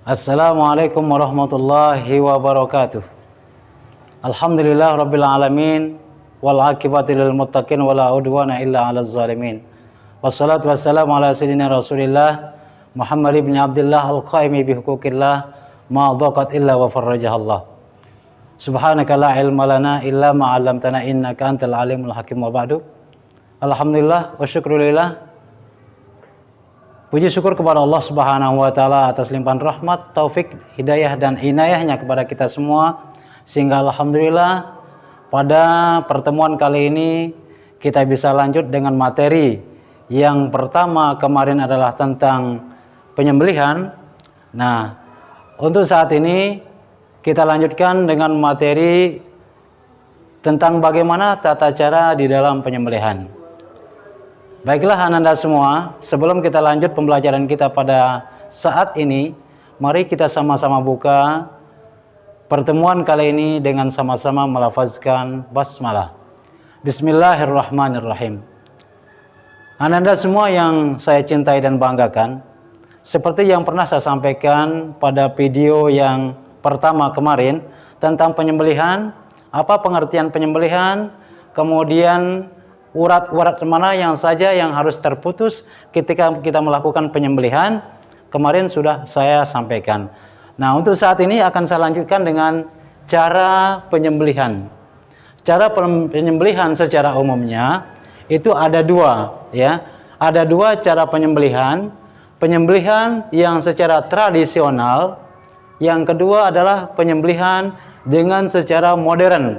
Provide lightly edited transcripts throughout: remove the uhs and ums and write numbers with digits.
Assalamualaikum warahmatullahi wabarakatuh. Alhamdulillah rabbil alamin wal aqibatu lil muttaqin wala udwana illa 'alal zalimin. Wassalatu wassalamu ala sayyidina Rasulillah Muhammad ibn Abdullah al-qaimi bi huquqillah ma dhaqat illa wa farrajahallah. Subhanaka la ilma lana illa ma 'allamtana innaka antal alimul hakim wa ba'du. Alhamdulillah wa syukrulillah. Puji syukur kepada Allah Subhanahu wa taala atas limpahan rahmat, taufik, hidayah dan inayahnya kepada kita semua, sehingga alhamdulillah pada pertemuan kali ini kita bisa lanjut dengan materi yang pertama kemarin adalah tentang penyembelihan. Nah, untuk saat ini kita lanjutkan dengan materi tentang bagaimana tata cara di dalam penyembelihan. Baiklah ananda semua, sebelum kita lanjut pembelajaran kita pada saat ini, mari kita sama-sama buka pertemuan kali ini dengan sama-sama melafazkan basmalah. Bismillahirrahmanirrahim. Ananda semua yang saya cintai dan banggakan, seperti yang pernah saya sampaikan pada video yang pertama kemarin tentang penyembelihan, apa pengertian penyembelihan, kemudian urat-urat mana yang saja yang harus terputus ketika kita melakukan penyembelihan, kemarin sudah saya sampaikan. Nah, untuk saat ini akan saya lanjutkan dengan cara penyembelihan. Cara penyembelihan secara umumnya itu ada dua, ya. Ada dua cara penyembelihan. Penyembelihan yang secara tradisional, yang kedua adalah penyembelihan dengan secara modern,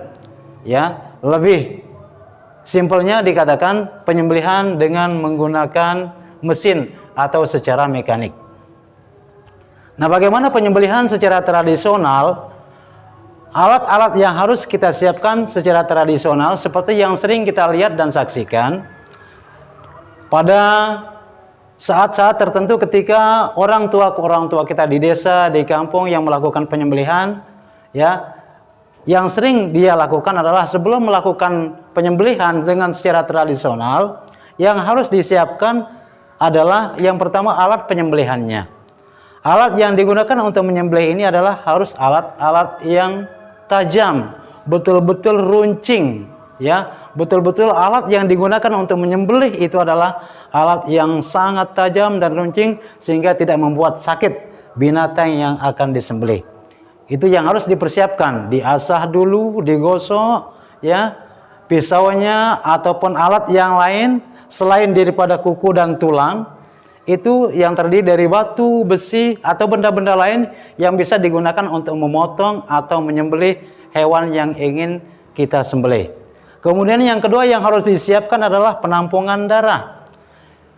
ya. Lebih simpelnya dikatakan penyembelihan dengan menggunakan mesin atau secara mekanik. Nah, bagaimana penyembelihan secara tradisional? Alat-alat yang harus kita siapkan secara tradisional seperti yang sering kita lihat dan saksikan pada saat-saat tertentu ketika orang tua kita di desa, di kampung yang melakukan penyembelihan, ya. Yang sering dia lakukan adalah sebelum melakukan penyembelihan dengan secara tradisional, yang harus disiapkan adalah yang pertama alat penyembelihannya. Alat yang digunakan untuk menyembelih ini adalah harus alat-alat yang tajam, betul-betul runcing, ya. Betul-betul alat yang digunakan untuk menyembelih itu adalah alat yang sangat tajam dan runcing sehingga tidak membuat sakit binatang yang akan disembelih. Itu yang harus dipersiapkan, diasah dulu, digosok, ya, pisaunya ataupun alat yang lain selain daripada kuku dan tulang, itu yang terdiri dari batu, besi atau benda-benda lain yang bisa digunakan untuk memotong atau menyembelih hewan yang ingin kita sembelih. Kemudian yang kedua yang harus disiapkan adalah penampungan darah,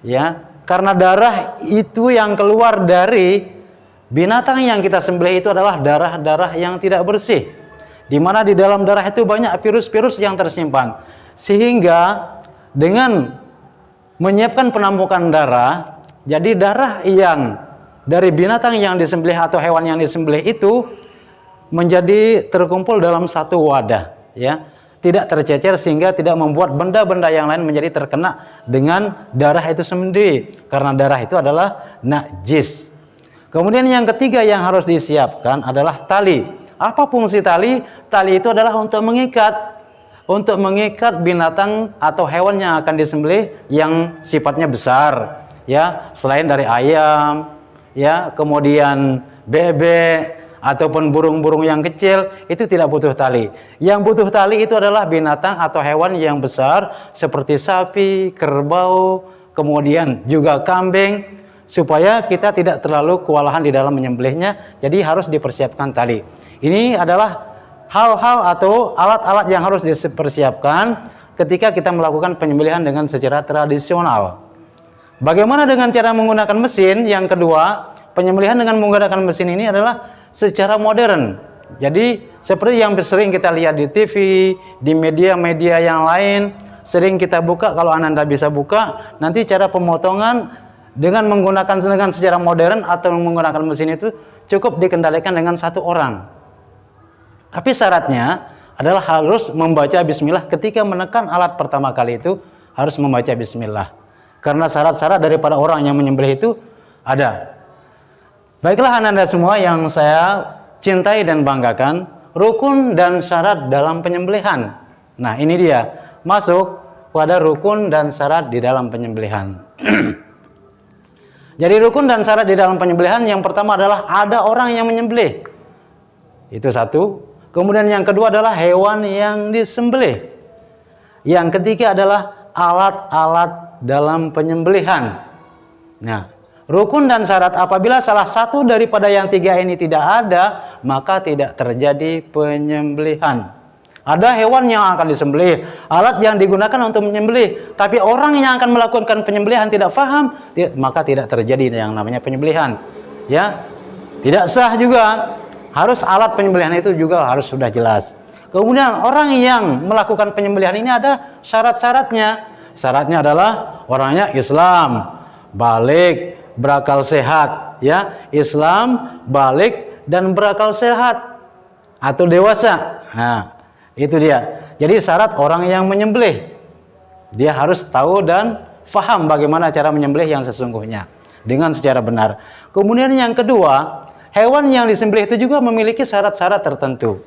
ya, karena darah itu yang keluar dari binatang yang kita sembelih itu adalah darah-darah yang tidak bersih, di mana di dalam darah itu banyak virus-virus yang tersimpan. Sehingga dengan menyiapkan penampungan darah, jadi darah yang dari binatang yang disembelih atau hewan yang disembelih itu menjadi terkumpul dalam satu wadah, ya, tidak tercecer sehingga tidak membuat benda-benda yang lain menjadi terkena dengan darah itu sendiri, karena darah itu adalah najis. Kemudian yang ketiga yang harus disiapkan adalah tali. Apa fungsi tali? Tali itu adalah untuk mengikat binatang atau hewan yang akan disembelih yang sifatnya besar, ya, selain dari ayam, ya, kemudian bebek ataupun burung-burung yang kecil, itu tidak butuh tali. Yang butuh tali itu adalah binatang atau hewan yang besar seperti sapi, kerbau, kemudian juga kambing, supaya kita tidak terlalu kewalahan di dalam menyembelihnya. Jadi harus dipersiapkan tali. Ini adalah hal-hal atau alat-alat yang harus dipersiapkan ketika kita melakukan penyembelihan dengan secara tradisional. Bagaimana dengan cara menggunakan mesin? Yang kedua, penyembelihan dengan menggunakan mesin ini adalah secara modern. Jadi seperti yang sering kita lihat di TV, di media-media yang lain, sering kita buka. Kalau Ananda bisa buka, nanti cara pemotongan dengan menggunakan secara modern atau menggunakan mesin itu cukup dikendalikan dengan satu orang. Tapi syaratnya adalah harus membaca bismillah ketika menekan alat pertama kali itu, harus membaca bismillah. Karena syarat-syarat daripada orang yang menyembelih itu ada. Baiklah Anda semua yang saya cintai dan banggakan, rukun dan syarat dalam penyembelihan. Nah, ini dia, masuk pada rukun dan syarat di dalam penyembelihan. Jadi rukun dan syarat di dalam penyembelihan yang pertama adalah ada orang yang menyembelih. Itu satu. Kemudian yang kedua adalah hewan yang disembelih. Yang ketiga adalah alat-alat dalam penyembelihan. Nah, rukun dan syarat apabila salah satu daripada yang tiga ini tidak ada, maka tidak terjadi penyembelihan. Ada hewan yang akan disembelih, alat yang digunakan untuk menyembelih, tapi orang yang akan melakukan penyembelihan tidak paham, maka tidak terjadi yang namanya penyembelihan. Ya, tidak sah juga. Harus alat penyembelihan itu juga harus sudah jelas. Kemudian orang yang melakukan penyembelihan ini ada syarat-syaratnya. Syaratnya adalah orangnya Islam, balik, berakal sehat, ya, Islam, balik dan berakal sehat atau dewasa. Nah, itu dia. Jadi syarat orang yang menyembelih, dia harus tahu dan faham bagaimana cara menyembelih yang sesungguhnya dengan secara benar. Kemudian yang kedua, hewan yang disembelih itu juga memiliki syarat-syarat tertentu.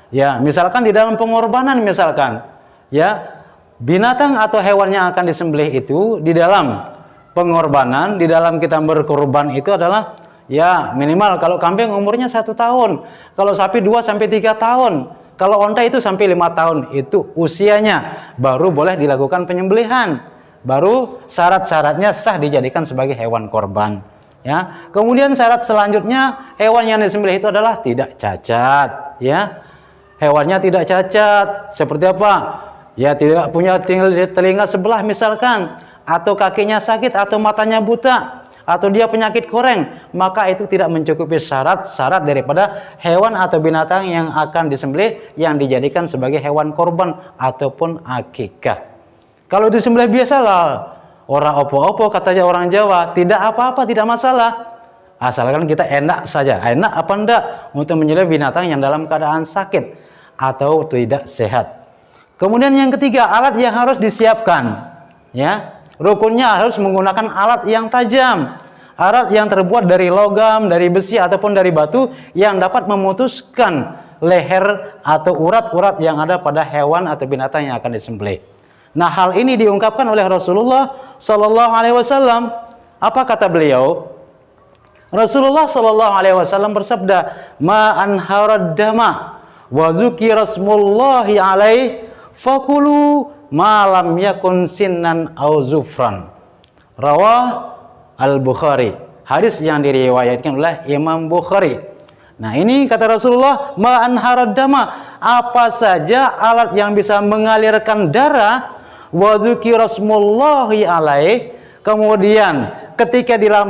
Ya, misalkan di dalam pengorbanan misalkan, ya, binatang atau hewan yang akan disembelih itu di dalam pengorbanan, di dalam kita berkorban itu adalah ya minimal kalau kambing umurnya 1 tahun, kalau sapi 2 sampai 3 tahun. Kalau onta itu sampai 5 tahun, itu usianya baru boleh dilakukan penyembelihan. Baru syarat-syaratnya sah dijadikan sebagai hewan korban. Ya. Kemudian syarat selanjutnya hewan yang disembelih itu adalah tidak cacat. Ya. Hewannya tidak cacat. Seperti apa? Ya, tidak punya telinga sebelah misalkan, atau kakinya sakit, atau matanya buta, atau dia penyakit koreng, maka itu tidak mencukupi syarat-syarat daripada hewan atau binatang yang akan disembelih yang dijadikan sebagai hewan korban ataupun akikah. Kalau disembelih biasalah, orang opo-opo katanya orang Jawa, tidak apa-apa, tidak masalah. Asalkan kita enak saja. Enak apa enggak untuk menyembelih binatang yang dalam keadaan sakit atau tidak sehat. Kemudian yang ketiga, alat yang harus disiapkan. Ya. Rukunnya harus menggunakan alat yang tajam, alat yang terbuat dari logam, dari besi ataupun dari batu yang dapat memutuskan leher atau urat-urat yang ada pada hewan atau binatang yang akan disembelih. Nah, hal ini diungkapkan oleh Rasulullah Sallallahu Alaihi Wasallam. Apa kata beliau? Rasulullah Sallallahu Alaihi Wasallam bersabda, "Ma anharad dama wa zukira smullahi alaihi fakulu malam yakun sinnan au zufran." Rawah Al-Bukhari. Hadis yang diriwayatkan oleh Imam Bukhari. Nah, ini kata Rasulullah, ma'an haradama, apa saja alat yang bisa mengalirkan darah, wa dzukirasmullahi alaih, kemudian ketika dia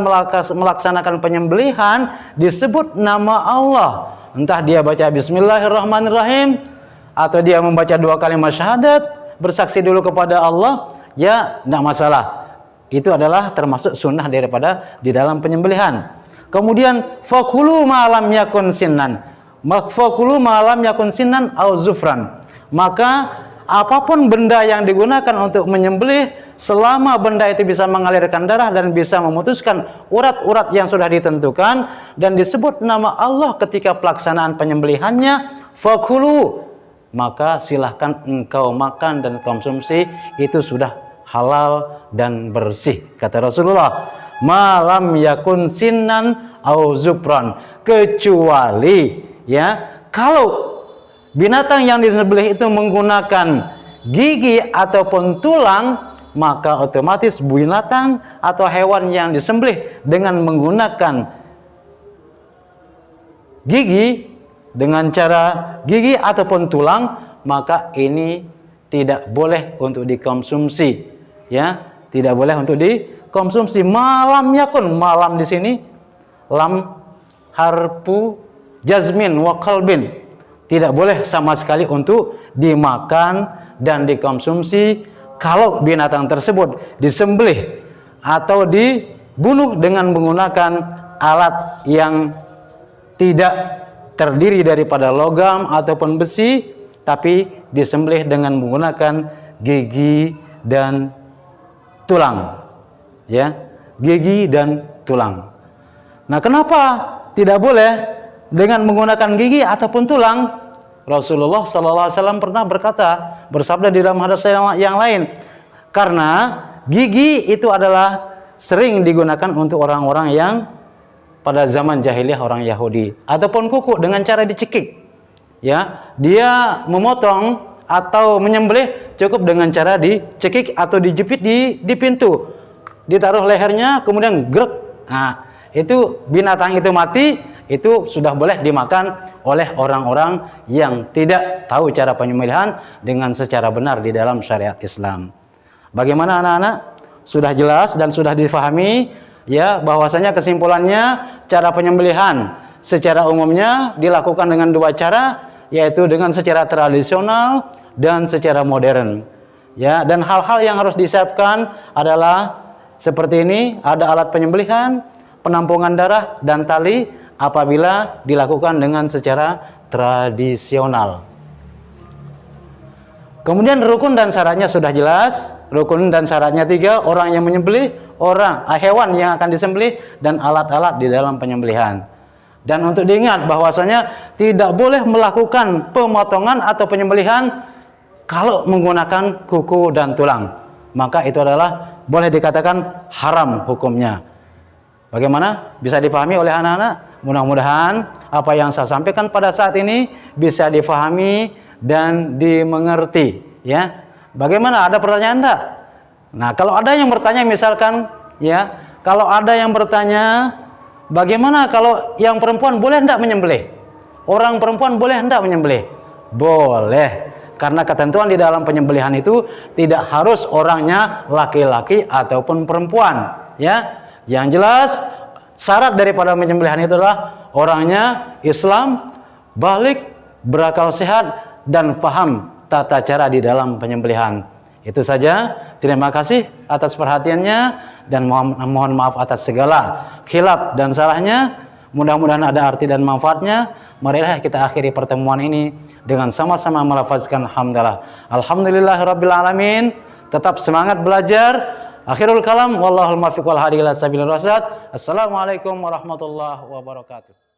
melaksanakan penyembelihan disebut nama Allah, entah dia baca bismillahirrahmanirrahim atau dia membaca 2 kalimat syahadat, bersaksi dulu kepada Allah, ya tidak masalah. Itu adalah termasuk sunnah daripada di dalam penyembelihan. Kemudian fakulu malam yakun sinnan, fakulu malam yakun sinnan au zufran, maka apapun benda yang digunakan untuk menyembelih, selama benda itu bisa mengalirkan darah dan bisa memutuskan urat-urat yang sudah ditentukan dan disebut nama Allah ketika pelaksanaan penyembelihannya, fakulu, maka silahkan engkau makan dan konsumsi, itu sudah halal dan bersih, kata Rasulullah. Malam yakun sinnan au zufran, kecuali ya kalau binatang yang disembelih itu menggunakan gigi ataupun tulang, maka otomatis binatang atau hewan yang disembelih dengan menggunakan gigi, dengan cara gigi ataupun tulang, maka ini tidak boleh untuk dikonsumsi, ya, tidak boleh untuk dikonsumsi. Malam yakun, malam di sini lam harfu jazmin wa qalbin, tidak boleh sama sekali untuk dimakan dan dikonsumsi kalau binatang tersebut disembelih atau dibunuh dengan menggunakan alat yang tidak terdiri daripada logam ataupun besi, tapi disembelih dengan menggunakan gigi dan tulang, ya, gigi dan tulang. Nah, kenapa tidak boleh dengan menggunakan gigi ataupun tulang? Rasulullah SAW pernah bersabda di dalam hadis yang lain, karena gigi itu adalah sering digunakan untuk orang-orang yang pada zaman jahiliyah, orang Yahudi, ataupun kuku dengan cara dicekik. Ya, dia memotong atau menyembelih cukup dengan cara dicekik atau dijepit di pintu, ditaruh lehernya, kemudian grek. Nah, itu binatang itu mati, itu sudah boleh dimakan oleh orang-orang yang tidak tahu cara penyembelihan dengan secara benar di dalam syariat Islam. Bagaimana anak-anak? Sudah jelas dan sudah difahami ya, bahwasanya kesimpulannya cara penyembelihan secara umumnya dilakukan dengan dua cara, yaitu dengan secara tradisional dan secara modern. Ya, dan hal-hal yang harus disiapkan adalah seperti ini: ada alat penyembelihan, penampungan darah dan tali apabila dilakukan dengan secara tradisional. Kemudian rukun dan syaratnya sudah jelas. Rukun dan syaratnya 3, orang yang menyembelih, hewan yang akan disembelih, dan alat-alat di dalam penyembelihan. Dan untuk diingat bahwasanya tidak boleh melakukan pemotongan atau penyembelihan kalau menggunakan kuku dan tulang, maka itu adalah boleh dikatakan haram hukumnya. Bagaimana? Bisa dipahami oleh anak-anak? Mudah-mudahan apa yang saya sampaikan pada saat ini bisa difahami dan dimengerti, ya. Bagaimana? Ada pertanyaan enggak? Nah, kalau ada yang bertanya, misalkan ya, kalau ada yang bertanya, bagaimana kalau yang perempuan boleh enggak menyembelih? Orang perempuan boleh enggak menyembelih? Boleh. Karena ketentuan di dalam penyembelihan itu tidak harus orangnya laki-laki ataupun perempuan, ya. Yang jelas syarat daripada penyembelihan itu adalah orangnya Islam, balik, berakal sehat, dan paham tata cara di dalam penyembelihan. Itu saja. Terima kasih atas perhatiannya dan mohon maaf atas segala khilaf dan salahnya. Mudah-mudahan ada arti dan manfaatnya. Marilah kita akhiri pertemuan ini dengan sama-sama melafazkan hamdalah. Alhamdulillahirabbil alamin. Tetap semangat belajar. Akhirul kalam, wallahul muwaffiq wal hadi ila sabilir rasyad. Assalamualaikum warahmatullahi wabarakatuh.